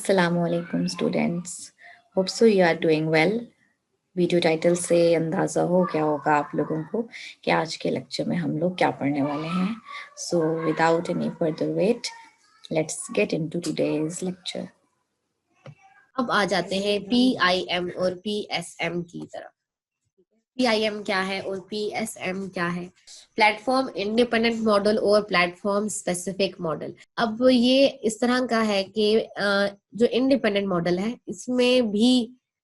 अस्सलामुअलैकुम students, hope so you are doing well. Video title से अंदाज़ा हो गया होगा आप लोगों को कि आज के लेक्चर में हम लोग क्या पढ़ने वाले हैं। So without any further wait, let's get into today's lecture. अब आ जाते हैं PIM और PSM की तरफ। PIM क्या है और PSM क्या है? प्लेटफॉर्म इंडिपेंडेंट मॉडल और प्लेटफॉर्म स्पेसिफिक मॉडल। अब ये इस तरह का है कि जो इंडिपेंडेंट मॉडल है इसमें भी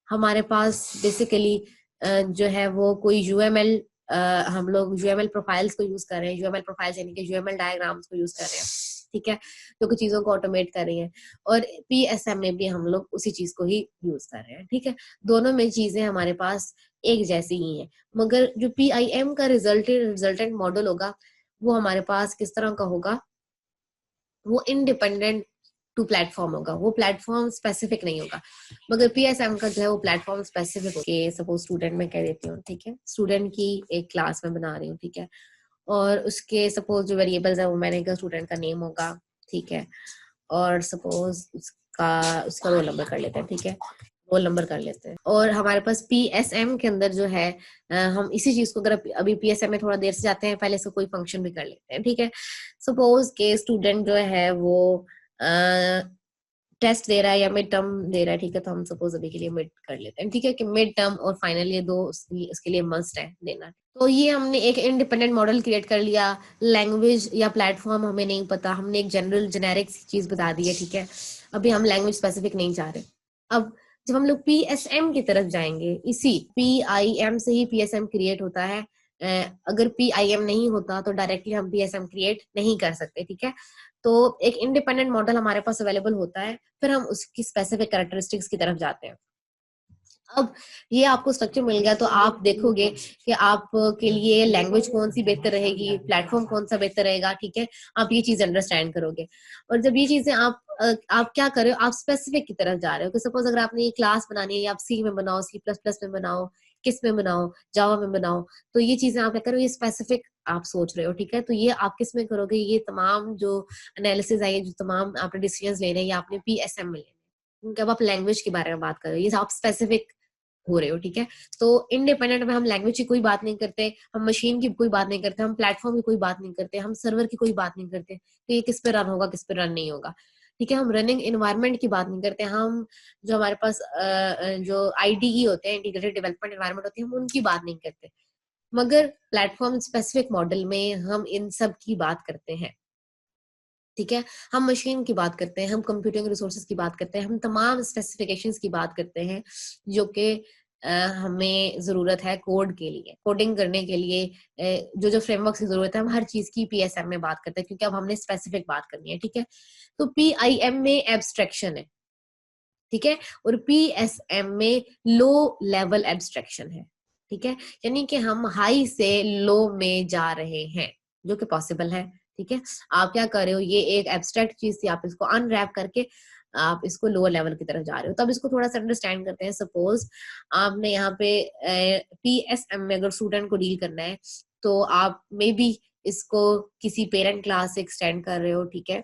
हमारे पास बेसिकली जो है वो कोई UML, हम लोग UML प्रोफाइल्स को यूज कर रहे हैं। UML प्रोफाइल्स यानी कि UML डायग्राम्स को यूज कर रहे हैं, ठीक है, जो कुछ चीजों को ऑटोमेट कर रही है। और PSM में भी हम लोग उसी चीज को ही यूज कर रहे हैं, ठीक है। दोनों में चीजें हमारे पास एक जैसी ही है, मगर जो PIM का रिजल्टेंट मॉडल होगा वो हमारे पास किस तरह का होगा? वो इंडिपेंडेंट टू प्लेटफॉर्म होगा, वो प्लेटफॉर्म स्पेसिफिक नहीं होगा। मगर PSM का जो है वो प्लेटफॉर्म स्पेसिफिक होगा। सपोज स्टूडेंट में कह देती हूँ, ठीक है, स्टूडेंट की एक क्लास में बना रही हूँ, ठीक है, और उसके सपोज जो वेरिएबल्स है वो मैंने कहा स्टूडेंट का नेम होगा, ठीक है, और सपोज उसका रोल नंबर कर लेते हैं, ठीक है, रोल नंबर कर लेते हैं। और हमारे पास PSM के अंदर जो है हम इसी चीज को अगर अभी PSM में थोड़ा देर से जाते हैं, पहले से कोई फंक्शन भी कर लेते हैं, ठीक है। सपोज के स्टूडेंट जो है वो टेस्ट दे रहा है या मिड टर्म दे रहा है, ठीक है, तो हम सपोज अभी के लिए मिड कर लेते हैं, ठीक है, कि मिड टर्म और फाइनल ये दो उसके लिए मस्ट है देना। तो ये हमने एक इंडिपेंडेंट मॉडल क्रिएट कर लिया। लैंग्वेज या प्लेटफॉर्म हमें नहीं पता, हमने एक जनरल जेनेरिक चीज बता दी है, ठीक है। अभी हम लैंग्वेज स्पेसिफिक नहीं चाह रहे। अब जब हम लोग PSM की तरफ जाएंगे, इसी PIM से ही PSM क्रिएट होता है। अगर PIM नहीं होता तो डायरेक्टली हम PSM क्रिएट नहीं कर सकते, ठीक है। तो एक इंडिपेंडेंट मॉडल हमारे पास अवेलेबल होता है, फिर हम उसकी स्पेसिफिक कैरेक्टरिस्टिक्स की तरफ जाते हैं। अब ये आपको स्ट्रक्चर मिल गया तो आप देखोगे कि आपके लिए लैंग्वेज कौन सी बेहतर रहेगी, प्लेटफॉर्म कौन सा बेहतर रहेगा, ठीक है। आप ये चीज अंडरस्टैंड करोगे। और जब ये चीजें आप क्या कर रहे हो, आप स्पेसिफिक की तरफ जा रहे हो कि सपोज अगर आपने ये क्लास बनानी है या आप C में बनाओ, C++ में बनाओ, किस में बनाओ, जावा में बनाओ, तो ये चीजें आप क्या करो, ये स्पेसिफिक आप सोच रहे हो, ठीक है। तो ये आप किस में करोगे? ये तमाम जो एनालिसिस है, जो तमाम आपने डिसीजन लेने हैं, ये आपने PSM में लेने। जब आप लैंग्वेज के बारे में बात कर रहे हो, ये आप स्पेसिफिक हो रहे हो, ठीक है। तो इंडिपेंडेंट में हम लैंग्वेज की कोई बात नहीं करते, हम मशीन की कोई बात नहीं करते, हम प्लेटफॉर्म की कोई बात नहीं करते, हम सर्वर की कोई बात नहीं करते कि ये किस पे रन होगा, किस पे रन नहीं होगा, ठीक है। हम रनिंग एनवायरनमेंट की बात नहीं करते, हम जो हमारे पास जो IDE होते हैं, इंटीग्रेटेड डेवलपमेंट एनवायरनमेंट होती है, हम उनकी बात नहीं करते। मगर प्लेटफॉर्म स्पेसिफिक मॉडल में हम इन सब की बात करते हैं, ठीक है। हम मशीन की बात करते हैं, हम कंप्यूटिंग रिसोर्सेज की बात करते हैं, हम तमाम स्पेसिफिकेशंस की बात करते हैं जो कि हमें जरूरत है कोड के लिए, कोडिंग करने के लिए। जो जो फ्रेमवर्क की जरूरत है, हम हर चीज की PSM में बात करते हैं, क्योंकि अब हमने स्पेसिफिक बात करनी है, ठीक है। तो PIM में एब्स्ट्रैक्शन है, ठीक है, और PSM में लो लेवल एब्स्ट्रैक्शन है, ठीक है। यानी कि हम हाई से लो में जा रहे हैं, जो कि पॉसिबल है, ठीक है। आप क्या कर रहे हो, ये एक एब्स्ट्रैक्ट चीज थी, आप इसको अनरैप करके आप इसको लोअर लेवल की तरफ जा रहे हो। तब इसको थोड़ा सा अंडरस्टैंड करते हैं। सपोज आपने यहाँ पे PSM में अगर स्टूडेंट को डील करना है, तो आप मे बी इसको किसी पेरेंट क्लास से एक्सटेंड कर रहे हो, ठीक है,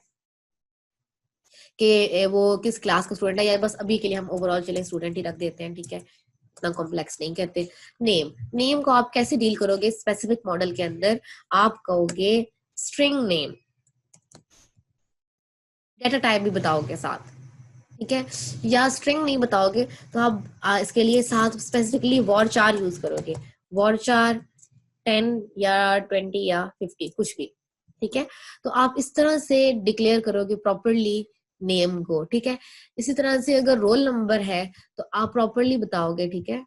कि वो किस क्लास का स्टूडेंट है, या बस अभी के लिए हम ओवरऑल चले स्टूडेंट ही रख देते हैं, ठीक है, इतना कॉम्प्लेक्स नहीं करते। नेम को आप कैसे डील करोगे स्पेसिफिक मॉडल के अंदर? आप कहोगे स्ट्रिंग नेम, डेटा टाइप भी बताओगे साथ, ठीक है। या स्ट्रिंग नहीं बताओगे तो आप इसके लिए साथ स्पेसिफिकली वॉर यूज करोगे, वॉर 10 या 20 या 50 कुछ भी, ठीक है। तो आप इस तरह से डिक्लेयर करोगे प्रॉपरली नेम को, ठीक है। इसी तरह से अगर रोल नंबर है तो आप प्रॉपरली बताओगे, ठीक है,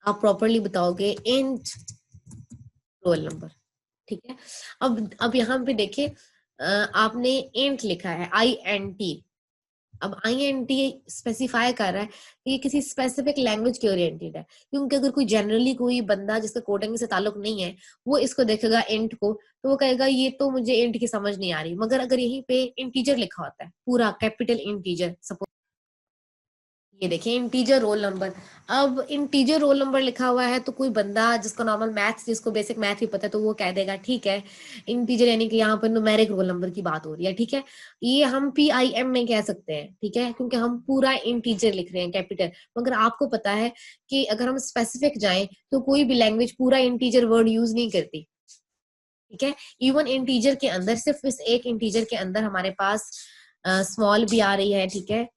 आप प्रॉपरली बताओगे इंट रोल नंबर, ठीक है। अब यहाँ पे देखिए, आपने इंट लिखा है INT। अब INT स्पेसिफाई कर रहा है कि ये किसी स्पेसिफिक लैंग्वेज के ओरिएंटेड है, क्योंकि अगर कोई जनरली कोई बंदा जिसका कोडिंग से ताल्लुक नहीं है, वो इसको देखेगा इंट को, तो वो कहेगा ये तो मुझे इंट की समझ नहीं आ रही। मगर अगर यहीं पे इंटीजर लिखा होता है, पूरा कैपिटल इंटीजर, सपोज ये देखिए इंटीजर रोल नंबर। अब इंटीजर रोल नंबर लिखा हुआ है तो कोई बंदा जिसको नॉर्मल मैथ्स, जिसको बेसिक मैथ ही पता है, तो वो कह देगा ठीक है इंटीजर यानी कि यहाँ पर न्यूमेरिक रोल नंबर की बात हो रही है, ठीक है। ये हम PIM में कह सकते हैं, ठीक है, क्योंकि हम पूरा इंटीजर लिख रहे हैं कैपिटल। मगर आपको पता है कि अगर हम स्पेसिफिक जाएं तो कोई भी लैंग्वेज पूरा इंटीजर वर्ड यूज नहीं करती, ठीक है। इवन इंटीजर के अंदर, सिर्फ इस एक इंटीजर के अंदर हमारे पास स्मॉल भी आ रही है, ठीक है,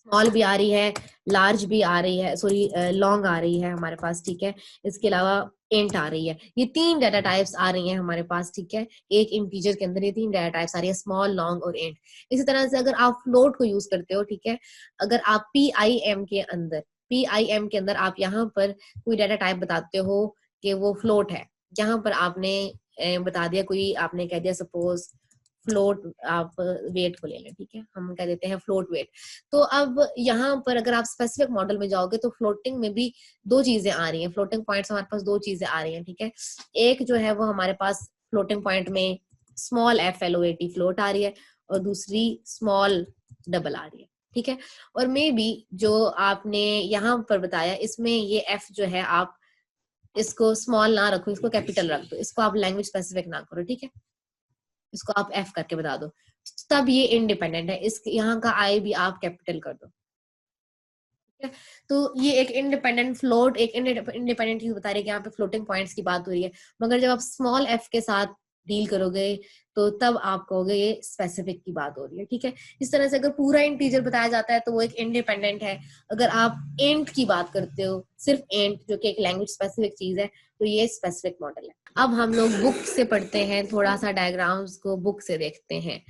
स्मॉल भी आ रही है, लार्ज भी आ रही है, सॉरी लॉन्ग आ रही है हमारे पास, ठीक है। इसके अलावा इंट आ रही है। ये 3 डाटा टाइप्स आ रही हैं हमारे पास, ठीक है। एक इंटीजर के अंदर ये 3 डाटा टाइप्स आ रही है, स्मॉल, लॉन्ग और इंट। इसी तरह से अगर आप फ्लोट को यूज करते हो, ठीक है, अगर आप PIM के अंदर आप यहाँ पर कोई डाटा टाइप बताते हो कि वो फ्लोट है, यहाँ पर आपने बता दिया, कोई आपने कह दिया सपोज फ्लोट, आप वेट को ले लें, ठीक है, हम कह देते हैं फ्लोट वेट। तो अब यहाँ पर अगर आप स्पेसिफिक मॉडल में जाओगे तो फ्लोटिंग में भी 2 चीजें आ रही हैं, फ्लोटिंग पॉइंट्स हमारे पास 2 चीजें आ रही हैं, ठीक है। एक जो है वो हमारे पास फ्लोटिंग पॉइंट में स्मॉल FLOAT फ्लोट आ रही है, और दूसरी स्मॉल डबल आ रही है, ठीक है। और मे बी जो आपने यहाँ पर बताया, इसमें ये F जो है आप इसको स्मॉल ना रखो, इसको कैपिटल रख दो, इसको आप लैंग्वेज स्पेसिफिक ना करो, ठीक है, इसको आप F करके बता दो, तब ये इंडिपेंडेंट है। इस यहाँ का I भी आप कैपिटल कर दो, ठीक है। तो ये एक इंडिपेंडेंट फ्लोट, एक इंडिपेंडेंट चीज बता रही है कि यहाँ पे फ्लोटिंग पॉइंट्स की बात हो रही है। मगर जब आप स्मॉल f के साथ डील करोगे तो तब आप कहोगे ये स्पेसिफिक की बात हो रही है, ठीक है। इस तरह से अगर पूरा इंटीजर बताया जाता है तो वो एक इंडिपेंडेंट है। अगर आप इंट की बात करते हो, सिर्फ इंट जो कि एक लैंग्वेज स्पेसिफिक चीज है, तो ये स्पेसिफिक मॉडल है। अब हम लोग बुक से पढ़ते हैं, थोड़ा सा डायग्राम्स को बुक से देखते हैं।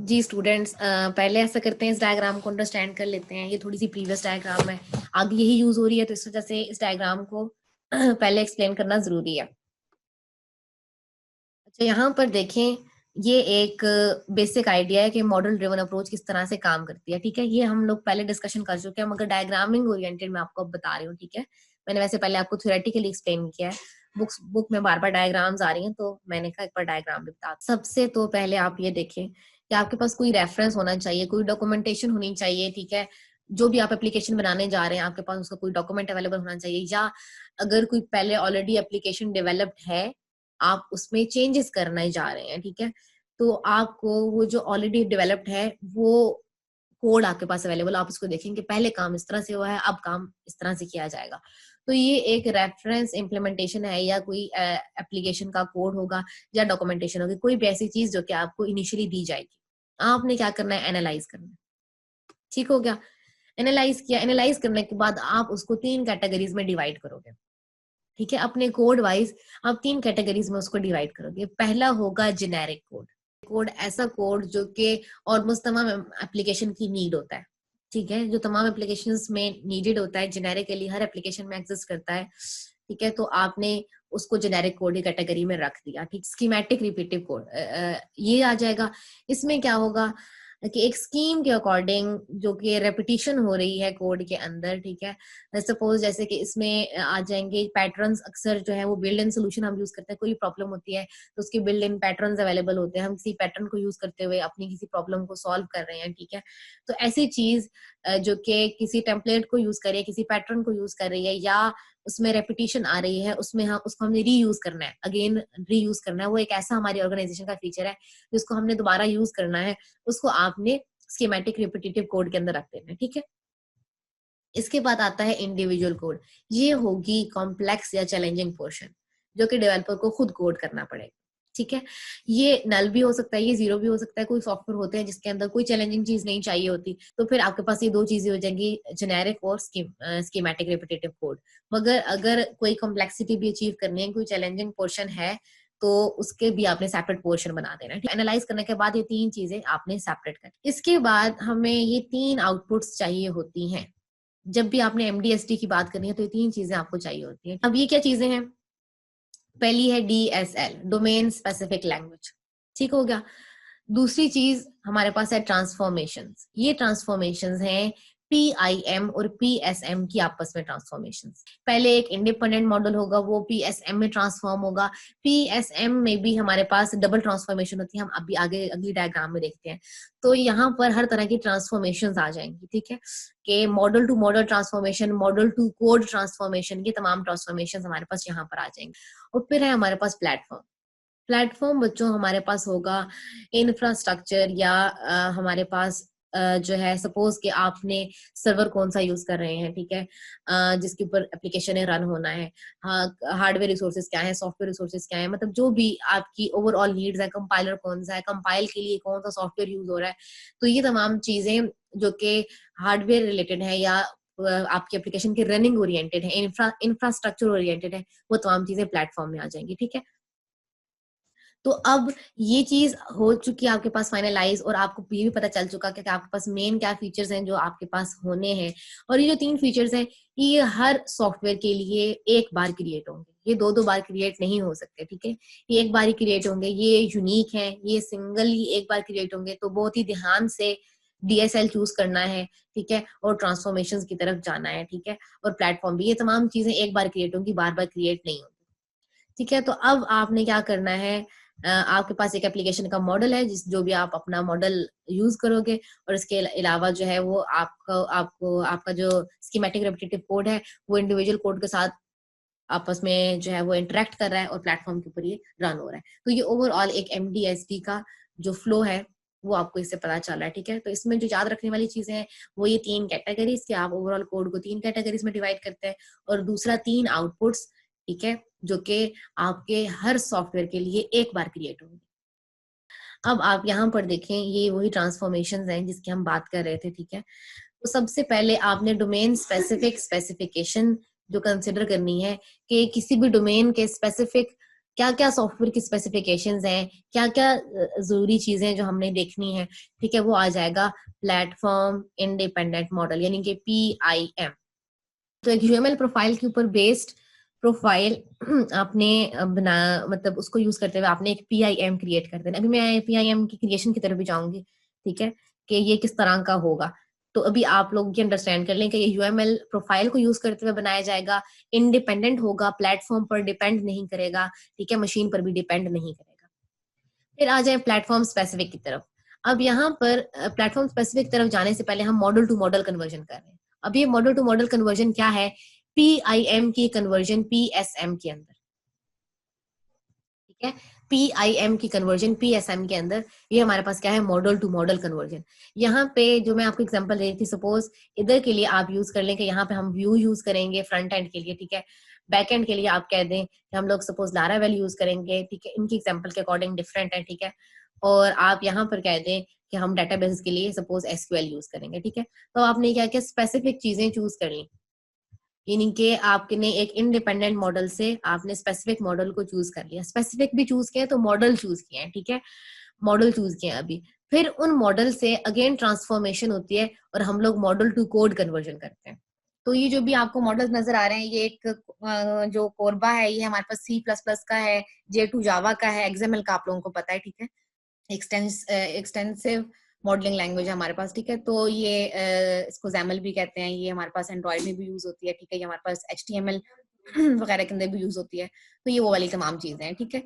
जी स्टूडेंट्स, पहले ऐसा करते हैं, इस डायग्राम को अंडरस्टैंड कर लेते हैं। ये थोड़ी सी प्रीवियस डायग्राम है, आगे यही यूज हो रही है, तो इस वजह से इस डायग्राम को पहले एक्सप्लेन करना जरूरी है। अच्छा, यहाँ पर देखें, ये एक बेसिक आइडिया है कि मॉडल ड्रिवन अप्रोच किस तरह से काम करती है, ठीक है। ये हम लोग पहले डिस्कशन कर चुके हैं, मगर डायग्रामिंग ओरिएंटेड मैं आपको अब बता रही हूँ, ठीक है। मैंने वैसे पहले आपको थ्योरेटिकली एक्सप्लेन किया है, बुक में बार बार डायग्राम्स आ रही हैं, तो मैंने कहा एक बार डायग्राम भी बता। सबसे तो पहले आप ये देखें कि आपके पास कोई रेफरेंस होना चाहिए, कोई डॉक्यूमेंटेशन होनी चाहिए, ठीक है। जो भी आप एप्लीकेशन बनाने जा रहे हैं, आपके पास उसका कोई डॉक्यूमेंट अवेलेबल होना चाहिए, या अगर कोई पहले ऑलरेडी एप्लीकेशन डेवलप्ड है, आप उसमें चेंजेस करने जा रहे हैं, ठीक है, तो आपको वो जो ऑलरेडी डेवलप्ड है वो कोड आपके पास अवेलेबल, आप उसको देखेंगे पहले काम इस तरह से हुआ है, अब काम इस तरह से किया जाएगा। तो ये एक रेफरेंस इम्प्लीमेंटेशन है, या कोई एप्लीकेशन का कोड होगा, या डॉक्यूमेंटेशन होगी, कोई भी ऐसी चीज जो कि आपको इनिशियली दी जाएगी। आपने क्या करना है, एनालाइज करना है, ठीक हो गया। एनालाइज किया, एनालाइज करने के बाद आप उसको 3 कैटेगरीज में डिवाइड करोगे, ठीक है। अपने कोड वाइज आप 3 कैटेगरीज में उसको डिवाइड करोगे। पहला होगा जेनेरिक कोड। कोड ऐसा कोड जो कि ऑलमोस्ट तमाम एप्लीकेशन की नीड होता है, ठीक है, जो तमाम एप्लीकेशंस में नीडेड होता है, जेनेरिकली हर एप्लीकेशन में एग्जिस्ट करता है, ठीक है। तो आपने उसको जेनेरिक कोड की कैटेगरी में रख दिया, ठीक। स्कीमेटिक रिपीटिव कोड ये आ जाएगा। इसमें क्या होगा कि एक स्कीम के अकॉर्डिंग जो कि रेपिटेशन हो रही है कोड के अंदर, ठीक है। सपोज जैसे कि इसमें आ जाएंगे पैटर्न्स, अक्सर जो है वो बिल्ड इन सोल्यूशन हम यूज करते हैं, कोई प्रॉब्लम होती है तो उसके बिल्ड इन पैटर्न्स अवेलेबल होते हैं, हम किसी पैटर्न को यूज करते हुए अपनी किसी प्रॉब्लम को सॉल्व कर रहे हैं, ठीक है। तो ऐसी चीज जो कि किसी टेम्पलेट को यूज कर रही है, किसी पैटर्न को यूज कर रही है, या उसमें रेपिटेशन आ रही है, उसमें हम उसको हमने रीयूज करना है, अगेन रीयूज करना है, वो एक ऐसा हमारी ऑर्गेनाइजेशन का फीचर है जिसको हमने दोबारा यूज करना है, उसको आपने स्कीमेटिक रिपीटेटिव कोड के अंदर रख देना है, ठीक है। इसके बाद आता है इंडिविजुअल कोड। ये होगी कॉम्प्लेक्स या चैलेंजिंग पोर्शन, जो कि डेवलपर को खुद कोड करना पड़ेगा, ठीक है। ये नल भी हो सकता है, ये जीरो भी हो सकता है। कोई सॉफ्टवेयर होते हैं जिसके अंदर कोई चैलेंजिंग चीज नहीं चाहिए होती, तो फिर आपके पास ये 2 चीजें हो जाएंगी, जेनेरिक और स्कीमेटिक रिपीटेटिव कोड। मगर अगर कोई कॉम्प्लेक्सिटी भी अचीव करनी है, कोई चैलेंजिंग पोर्शन है, तो उसके भी आपने सेपरेट पोर्शन बना देना है। एनालाइज करने के बाद ये 3 चीजें आपने सेपरेट कर, इसके बाद हमें ये 3 आउटपुट्स चाहिए होती हैं। जब भी आपने MDST की बात करनी है तो ये 3 चीजें आपको चाहिए होती हैं। अब ये क्या चीजें हैं? पहली है DSL, डोमेन स्पेसिफिक लैंग्वेज, ठीक हो गया। दूसरी चीज हमारे पास है ट्रांसफॉर्मेशंस। ये ट्रांसफॉर्मेशंस हैं PIM और PSM की आपस में ट्रांसफॉर्मेशन। पहले एक इंडिपेंडेंट मॉडल होगा, वो PSM में ट्रांसफॉर्म होगा। PSM में भी हमारे पास डबल ट्रांसफॉर्मेशन होती है, हम अभी आगे अगली डायग्राम में देखते हैं। तो यहाँ पर हर तरह की ट्रांसफॉर्मेशन आ जाएंगी, ठीक है, कि model to model transformation, model to code transformation, ये तमाम ट्रांसफॉर्मेशन हमारे पास यहाँ पर आ जाएंगे। और फिर है हमारे पास प्लेटफॉर्म। प्लेटफॉर्म बच्चों हमारे पास होगा इंफ्रास्ट्रक्चर या हमारे पास जो है सपोज कि आपने सर्वर कौन सा यूज कर रहे हैं, ठीक है, जिसके ऊपर एप्लीकेशन रन होना है, हार्डवेयर रिसोर्सेज क्या है, सॉफ्टवेयर रिसोर्सेज क्या है, मतलब जो भी आपकी ओवरऑल नीड्स है, कंपाइलर कौन सा है, कंपाइल के लिए कौन सा सॉफ्टवेयर यूज हो रहा है, तो ये तमाम चीजें जो कि हार्डवेयर रिलेटेड है या आपकी एप्लीकेशन के रनिंग ओरिएंटेड है, इंफ्रास्ट्रक्चर ओरिएंटेड है, वो तमाम चीजें प्लेटफॉर्म में आ जाएंगी, ठीक है। तो अब ये चीज हो चुकी है आपके पास फाइनलाइज, और आपको ये भी पता चल चुका कि आपके पास मेन क्या फीचर्स हैं जो आपके पास होने हैं। और ये जो 3 फीचर्स हैं ये हर सॉफ्टवेयर के लिए एक बार क्रिएट होंगे, ये दो बार क्रिएट नहीं हो सकते, ठीक है, ये एक बार ही क्रिएट होंगे, ये यूनिक है, ये सिंगल ही एक बार क्रिएट होंगे। तो बहुत ही ध्यान से DSL चूज करना है, ठीक है, और ट्रांसफॉर्मेशन की तरफ जाना है, ठीक है, और प्लेटफॉर्म भी, ये तमाम चीजें एक बार क्रिएट होंगी, बार बार क्रिएट नहीं होंगी, ठीक है। तो अब आपने क्या करना है, आपके पास एक एप्लीकेशन का मॉडल है, जिस जो भी आप अपना मॉडल यूज करोगे, और इसके अलावा जो है वो आपको आपका जो स्कीमेटिक रेपिटेटिव कोड है वो इंडिविजुअल कोड के साथ आपस में जो है वो इंटरेक्ट कर रहा है और प्लेटफॉर्म के ऊपर ये रन हो रहा है। तो ये ओवरऑल एक MDSD का जो फ्लो है वो आपको इससे पता चल रहा है, ठीक है। तो इसमें जो याद रखने वाली चीजें हैं वो ये 3 कैटेगरीज के, आप ओवरऑल कोड को 3 कैटेगरीज में डिवाइड करते हैं, और दूसरा 3 आउटपुट्स, ठीक है, जो कि आपके हर सॉफ्टवेयर के लिए एक बार क्रिएट होंगे। अब आप यहाँ पर देखें, ये वही ट्रांसफॉर्मेशंस हैं जिसकी हम बात कर रहे थे, ठीक है। तो सबसे पहले आपने डोमेन स्पेसिफिक स्पेसिफिकेशन जो कंसिडर करनी है कि किसी भी डोमेन के स्पेसिफिक क्या क्या सॉफ्टवेयर की स्पेसिफिकेशंस हैं, क्या क्या जरूरी चीजें जो हमने देखनी है, ठीक है, वो आ जाएगा प्लेटफॉर्म इंडिपेंडेंट मॉडल, यानी कि PIM। तो एक UML प्रोफाइल के ऊपर बेस्ड प्रोफाइल आपने बना, मतलब उसको यूज करते हुए आपने एक PIM क्रिएट कर देना। अभी मैं PIM की क्रिएशन की तरफ भी जाऊंगी, ठीक है, कि ये किस तरह का होगा। तो अभी आप लोग ये अंडरस्टैंड कर लें कि ये UML प्रोफाइल को यूज करते हुए बनाया जाएगा, इंडिपेंडेंट होगा, प्लेटफॉर्म पर डिपेंड नहीं करेगा, ठीक है, मशीन पर भी डिपेंड नहीं करेगा। फिर आ जाए प्लेटफॉर्म स्पेसिफिक की तरफ। अब यहाँ पर प्लेटफॉर्म स्पेसिफिक तरफ जाने से पहले हम मॉडल टू मॉडल कन्वर्जन कर रहे हैं। अब ये मॉडल टू मॉडल कन्वर्जन क्या है, PIM की कन्वर्जन PSM के अंदर, ठीक है, PIM की कन्वर्जन PSM के अंदर, ये हमारे पास क्या है, मॉडल टू मॉडल कन्वर्जन। यहाँ पे जो मैं आपको एग्जांपल दे रही थी, सपोज इधर के लिए आप यूज कर लें कि यहाँ पे हम व्यू यूज करेंगे फ्रंट एंड के लिए, ठीक है, बैक एंड के लिए आप कह दें कि हम लोग सपोज लारावेल यूज करेंगे, ठीक है, इनकी एग्जाम्पल के अकॉर्डिंग डिफरेंट है, ठीक है, और आप यहाँ पर कह दें कि हम डेटाबेस के लिए सपोज SQL यूज करेंगे, ठीक है। तो आपने क्या किया, स्पेसिफिक चीजें चूज कर ली, यानी कि आपने एक इंडिपेंडेंट मॉडल से आपने स्पेसिफिक मॉडल को चूज कर लिया, स्पेसिफिक भी चूज किया तो मॉडल चूज किए हैं, ठीक है, मॉडल चूज किए अभी। फिर उन मॉडल से अगेन ट्रांसफॉर्मेशन होती है और हम लोग मॉडल टू कोड कन्वर्जन करते हैं। तो ये जो भी आपको मॉडल्स नजर आ रहे हैं, ये एक जो कोरबा है ये हमारे पास C++ का है, J2 जावा का है, XML का आप लोगों को पता है, ठीक है, एक्सटेंसिव मॉडलिंग लैंग्वेज है हमारे पास, ठीक है। तो ये इसको XAML भी कहते हैं, ये हमारे पास एंड्रॉइड में भी यूज होती है, ठीक है, ये हमारे पास HTML वगैरह के अंदर भी यूज होती है। तो ये वो वाली तमाम चीजें हैं, ठीक है।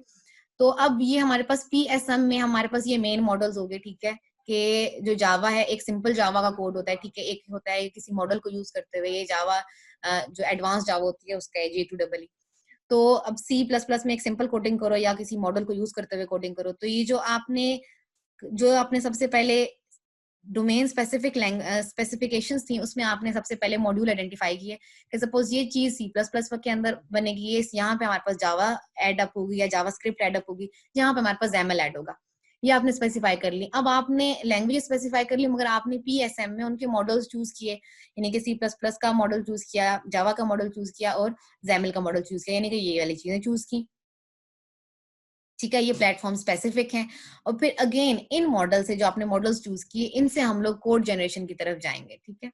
तो अब ये हमारे पास PSM में हमारे पास ये मेन मॉडल्स हो गए, ठीक है, कि जो जावा है एक सिंपल जावा का कोड होता है, ठीक है, एक होता है किसी मॉडल को यूज करते हुए ये जावा जो एडवांस जावा होती है उसका है J2EE। तो अब C++ में एक सिंपल कोडिंग करो या किसी मॉडल को यूज करते हुए कोडिंग करो, तो ये जो आपने सबसे पहले डोमेन स्पेसिफिक स्पेसिफिकेशंस थी उसमें आपने सबसे पहले मॉड्यूल आइडेंटिफाई किए कि सपोज ये चीज C++ के अंदर बनेगी, ये यहाँ पे हमारे पास जावा एड अप होगी या जावास्क्रिप्ट एड अप होगी, यहाँ पे हमारे पास XAML ऐड होगा। ये आपने स्पेसिफाई कर ली। अब आपने लैंग्वेज स्पेसिफाई कर ली, मगर आपने PSM में उनके मॉडल्स चूज किए, यानी कि C++ का मॉडल चूज किया, जावा का मॉडल चूज किया और XAML का मॉडल चूज किया, यानी कि ये वाली चीजें चूज की, ठीक है। ये प्लेटफॉर्म स्पेसिफिक हैं। और फिर अगेन इन मॉडल से जो आपने मॉडल्स चूज किए इनसे हम लोग कोड जनरेशन की तरफ जाएंगे, ठीक है।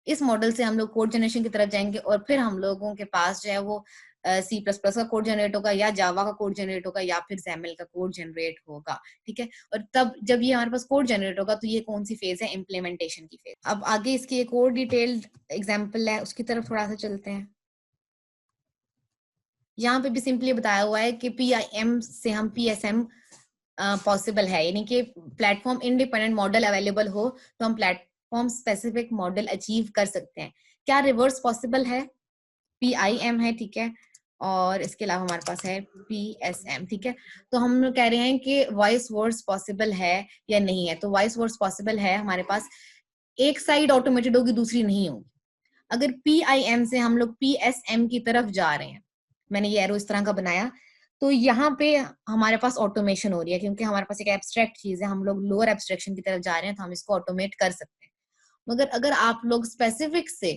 इस मॉडल से हम लोग कोड जनरेशन की तरफ जाएंगे और फिर हम लोगों के पास जो है वो C++ का कोड जनरेट होगा, या जावा का कोड जनरेट होगा, या फिर XAML का कोड जनरेट होगा, ठीक है। और तब जब ये हमारे पास कोड जनरेट होगा तो ये कौन सी फेज है, इम्प्लीमेंटेशन की फेज। अब आगे इसकी एक और डिटेल्ड एग्जाम्पल है, उसकी तरफ थोड़ा सा चलते हैं। यहाँ पे भी सिंपली बताया हुआ है कि PIM से हम PSM पॉसिबल है, यानी कि प्लेटफॉर्म इंडिपेंडेंट मॉडल अवेलेबल हो तो हम प्लेटफॉर्म स्पेसिफिक मॉडल अचीव कर सकते हैं। क्या रिवर्स पॉसिबल है, PIM है, ठीक है, और इसके अलावा हमारे पास है PSM, ठीक है। तो हम कह रहे हैं कि वॉइस वर्ड्स पॉसिबल है या नहीं है। तो वॉइस वर्ड्स पॉसिबल है, हमारे पास एक साइड ऑटोमेटेड होगी, दूसरी नहीं होगी। अगर PIM से हम लोग PSM की तरफ जा रहे हैं, मैंने ये एरो इस तरह का बनाया, तो यहाँ पे हमारे पास ऑटोमेशन हो रही है, क्योंकि हमारे पास एक एब्स्ट्रैक्ट चीज है, हम लोग लोअर एब्स्ट्रैक्शन की तरफ जा रहे हैं, तो हम इसको ऑटोमेट कर सकते हैं। मगर अगर आप लोग स्पेसिफिक से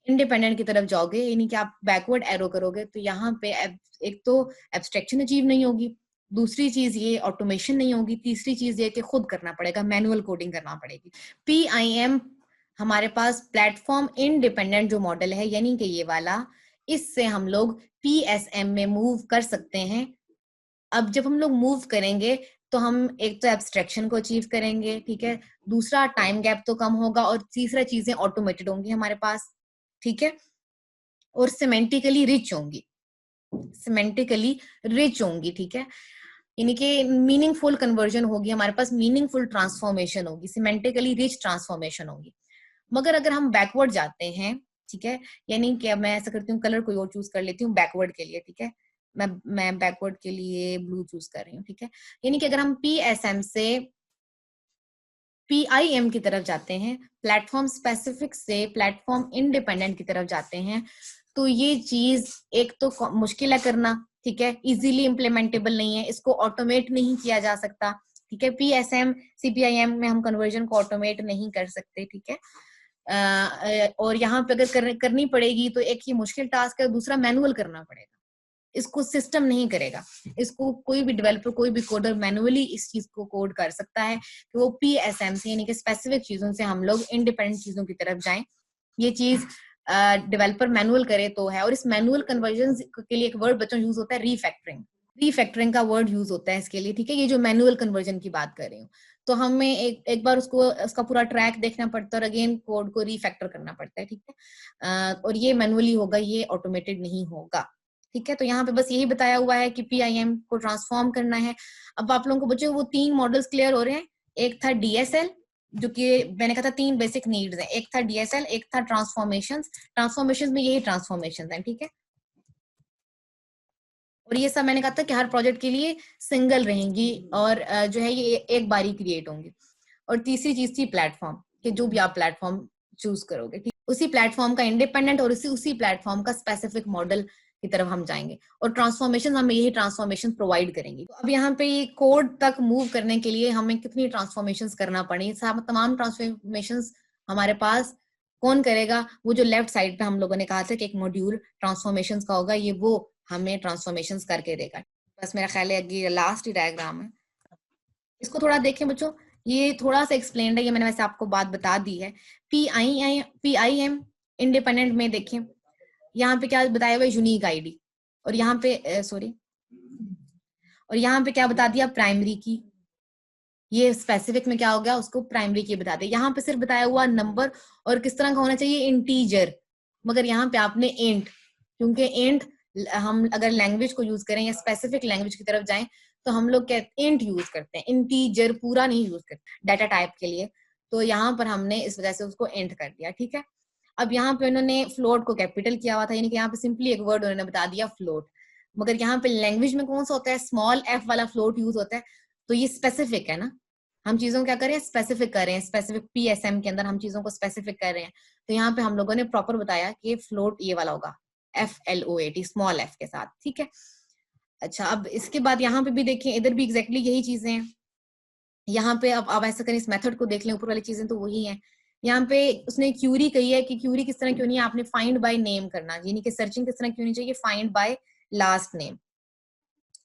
इंडिपेंडेंट की तरफ जाओगे, यानी कि आप बैकवर्ड एरो करोगे, तो यहाँ पे एक तो एब्स्ट्रैक्शन अचीव नहीं होगी, दूसरी चीज ये ऑटोमेशन नहीं होगी, तीसरी चीज ये कि खुद करना पड़ेगा, मैनुअल कोडिंग करना पड़ेगी। PIM हमारे पास प्लेटफॉर्म इंडिपेंडेंट जो मॉडल है, यानी कि ये वाला, इससे हम लोग PSM में मूव कर सकते हैं। अब जब हम लोग मूव करेंगे तो हम एक तो एब्स्ट्रैक्शन को अचीव करेंगे, ठीक है, दूसरा टाइम गैप तो कम होगा, और तीसरा चीजें ऑटोमेटेड होंगी हमारे पास, ठीक है, और सिमेंटिकली रिच होंगी, सिमेंटिकली रिच होंगी, ठीक है, यानी कि मीनिंगफुल कन्वर्जन होगी हमारे पास, मीनिंगफुल ट्रांसफॉर्मेशन होगी, सिमेंटिकली रिच ट्रांसफॉर्मेशन होगी। मगर अगर हम बैकवर्ड जाते हैं, ठीक है, यानी कि अब मैं ऐसा करती हूँ, कलर कोई और चूज कर लेती हूँ बैकवर्ड के लिए, ठीक है, मैं बैकवर्ड के लिए ब्लू चूज कर रही हूँ, ठीक है। यानी कि अगर हम PSM से PIM की तरफ जाते हैं, प्लेटफॉर्म स्पेसिफिक से प्लेटफॉर्म इंडिपेंडेंट की तरफ जाते हैं, तो ये चीज एक तो मुश्किल है करना, ठीक है, इजीली इम्प्लीमेंटेबल नहीं है, इसको ऑटोमेट नहीं किया जा सकता, ठीक है। PSM CPIM में हम कन्वर्जन को ऑटोमेट नहीं कर सकते, ठीक है। और यहाँ पे अगर करनी पड़ेगी तो एक ये मुश्किल टास्क है, दूसरा मैनुअल करना पड़ेगा, इसको सिस्टम नहीं करेगा, इसको कोई भी डेवलपर, कोई भी कोडर मैनुअली इस चीज को कोड कर सकता है कि वो PSM से, यानी कि स्पेसिफिक चीजों से हम लोग इंडिपेंडेंट चीजों की तरफ जाएं। ये चीज डेवलपर मैनुअल करे तो है, और इस मैनुअल कन्वर्जन के लिए एक वर्ड बच्चों यूज होता है, रीफैक्टरिंग। रीफैक्टरिंग का वर्ड यूज होता है इसके लिए, ठीक है, ये जो मैनुअल कन्वर्जन की बात कर रही हूँ। तो हमें एक बार उसको, उसका पूरा ट्रैक देखना पड़ता है, और अगेन कोड को रीफैक्टर करना पड़ता है, ठीक है, और ये मैनुअली होगा, ये ऑटोमेटेड नहीं होगा, ठीक है। तो यहाँ पे बस यही बताया हुआ है कि PIM को ट्रांसफॉर्म करना है। अब आप लोगों को बच्चों वो 3 मॉडल्स क्लियर हो रहे हैं, एक था DSL, जो कि मैंने कहा था 3 बेसिक नीड्स हैं, एक था DSL, एक था ट्रांसफॉर्मेशन में यही ट्रांसफॉर्मेशन है, ठीक है। और ये सब मैंने कहा था कि हर प्रोजेक्ट के लिए सिंगल रहेंगी, और जो है ये एक बारी क्रिएट होंगी। और तीसरी चीज थी प्लेटफॉर्म, कि जो भी आप प्लेटफॉर्म चूज करोगे, ठीक, उसी प्लेटफॉर्म का इंडिपेंडेंट और उसी प्लेटफॉर्म का स्पेसिफिक मॉडल की तरफ हम जाएंगे, और ट्रांसफॉर्मेशन हमें यही ट्रांसफॉर्मेशन प्रोवाइड करेंगी। तो अब यहाँ पे ये कोड तक मूव करने के लिए हमें कितनी ट्रांसफॉर्मेशन करना पड़े, तमाम ट्रांसफॉर्मेशन हमारे पास कौन करेगा, वो जो लेफ्ट साइड पे हम लोगों ने कहा था कि एक मॉड्यूल ट्रांसफॉर्मेशन का होगा, ये वो हमें ट्रांसफॉर्मेशन करके देगा। बस मेरा ख्याल है ये लास्ट ही डायग्राम है, इसको थोड़ा देखें बच्चों, ये थोड़ा सा एक्सप्लेन है, ये मैंने वैसे आपको बात बता दी है। PIM इंडिपेंडेंट में देखें, यहाँ पे क्या बताया हुआ है, यूनिक आईडी, और यहाँ पे सॉरी, और यहाँ पे क्या बता दिया, प्राइमरी की। ये स्पेसिफिक में क्या हो गया, उसको प्राइमरी की बता दिया। यहाँ पे सिर्फ बताया हुआ नंबर, और किस तरह का होना चाहिए, इंटीजर, मगर यहाँ पे आपने इंट, क्योंकि इंट हम अगर लैंग्वेज को यूज करें या स्पेसिफिक लैंग्वेज की तरफ जाएं तो हम लोग इंट यूज करते हैं, इंटीजर पूरा नहीं यूज करते डाटा टाइप के लिए। तो यहाँ पर हमने इस वजह से उसको इंट कर दिया, ठीक है। अब यहाँ पे उन्होंने फ्लोट को कैपिटल किया हुआ था, यानी कि यहाँ पे सिंपली एक वर्ड उन्होंने बता दिया फ्लोट, मगर यहाँ पे लैंग्वेज में कौन सा होता है, स्मॉल f वाला फ्लोट यूज होता है। तो ये स्पेसिफिक है ना, हम चीजों क्या करें, स्पेसिफिक कर रहे हैं, स्पेसिफिक PSM के अंदर हम चीजों को स्पेसिफिक कर रहे हैं। तो यहाँ पे हम लोगों ने प्रॉपर बताया कि फ्लोट ये वाला होगा, FLOAT, स्मॉल f के साथ, ठीक है। अच्छा, अब इसके बाद यहाँ पे भी देखें, इधर भी एग्जैक्टली यही चीजें हैं। यहाँ पे अब आप ऐसा करें, इस मेथड को देख लें, ऊपर वाली चीजें तो वही है। यहाँ पे उसने क्यूरी कही है कि क्यूरी किस तरह क्यों नहीं है, आपने फाइंड बाय नेम करना, यानी कि सर्चिंग किस तरह क्यों नहीं चाहिए, फाइंड बाय लास्ट नेम।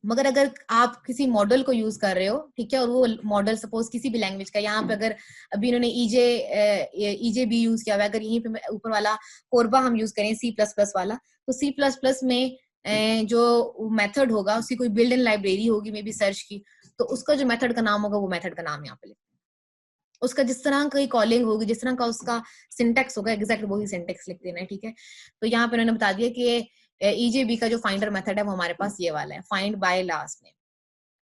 मगर अगर आप किसी मॉडल को यूज कर रहे हो, ठीक है, और वो मॉडल सपोज किसी भी लैंग्वेज का, यहाँ पे अगर अभी इन्होंने ईजे भी यूज किया हुआ है, अगर यहीं पे ऊपर वाला कोरबा हम यूज करें C++ वाला, तो C++ में जो मेथड होगा उसकी कोई बिल्ड इन लाइब्रेरी होगी मे बी सर्च की, तो उसका जो मेथड का नाम होगा वो मेथड का नाम यहाँ पे लिखना है। उसका जिस तरह की कॉलिंग होगी, जिस तरह का उसका सिंटेक्स होगा, एग्जैक्ट वही सिंटेक्स लिख देना है, ठीक है। तो यहाँ पे उन्होंने बता दिया कि ईजेबी का जो फाइंडर मेथड है वो हमारे पास ये वाला है, फाइंड बाय लास्ट नेम,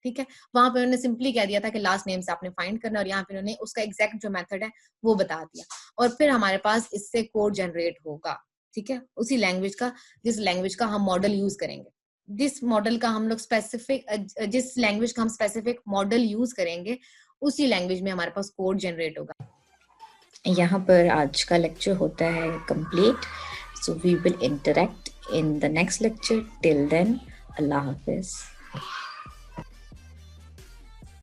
ठीक है। वहां पे उन्होंने सिंपली कह दिया था कि लास्ट नेम से आपने फाइंड करना, और यहाँ पे उन्होंने उसका एग्जैक्ट जो मेथड है वो बता दिया, और फिर हमारे पास इससे कोड जनरेट होगा, ठीक है, उसी लैंग्वेज का, जिस लैंग्वेज का हम मॉडल यूज करेंगे, जिस मॉडल का हम लोग स्पेसिफिक, जिस लैंग्वेज का हम स्पेसिफिक मॉडल यूज करेंगे, उसी लैंग्वेज में हमारे पास कोड जनरेट होगा। यहाँ पर आज का लेक्चर होता है complete. So we will interact in the next lecture. Till then, Allah Hafiz.